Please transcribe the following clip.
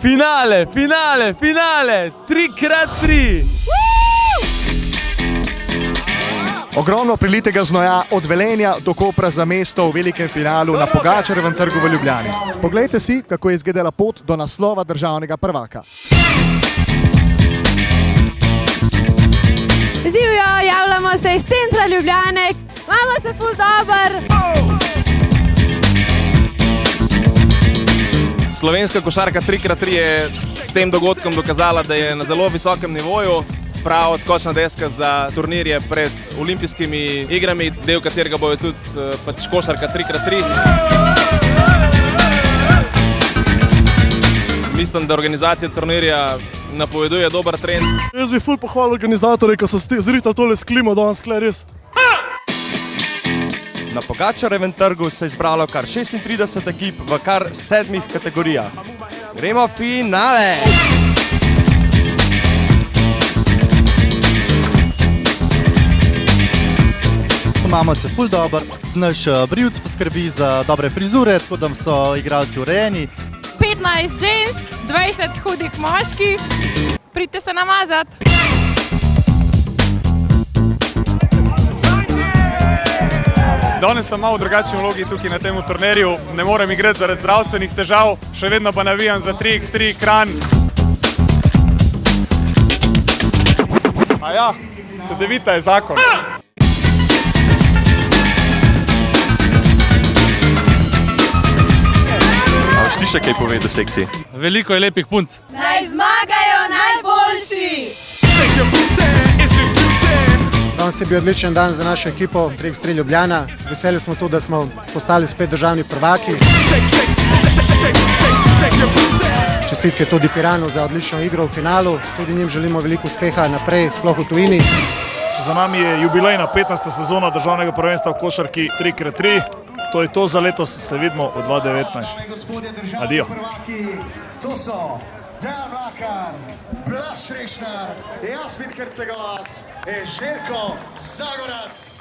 Finale, finale, finale, 3x3. Ogromno prilitega znoja od Velenja do Kopra za mesto v velikem finalu na Pogačarjevem trgu v Ljubljani. Poglejte si, kako je izgledala pot do naslova državnega prvaka. Živijo, javljamo se iz centra Ljubljane, imamo se ful dober. Slovenska košarka 3x3 je s tem dogodkom dokazala, da je na zelo visokem nivoju. Prav odskočna deska za turnirje pred olimpijskimi igrami, del katerega bojo tudi košarka 3x3. Mislim, da organizacija turnirja napoveduje dober trend. Jaz bi ful pohvalil organizatorje, ko so zritali tole s klimo danes, kle res. Na Pogačarjevem trgu se je izbralo kar 36 ekip v kar 7 kategorijah. Gremo finale! Imamo se ful dober, naš brivc poskrbi za dobre frizure, tako da so igralci urejeni. 15 žensk, 20 hudih moških, pridite se namazat. Danes sem malo v drugačni vlogi tukaj na tem turnirju, ne morem igrati zaradi zdravstvenih težav, še vedno pa navijam za 3x3 Kranj. A ja, CD-vita je zakon. Ti še kaj povedal, seksi? Veliko je lepih punc. Naj zmagajo najboljši! Danes je bil odličen dan za našo ekipo 3x3 Ljubljana. Veseli smo tu, da smo postali spet državni prvaki. Čestitke tudi Piranu za odlično igro v finalu. Tudi njim želimo veliko uspeha naprej, sploh v tujini. Za nami je jubilejna 15. sezona državnega prvenstva v košarki 3x3. To je to za letos, se vidimo v 2019. Adijo. To so Dejan Mlakar, Blaž Rešnar, Jasmin Hercegovac in Željko Zagorac.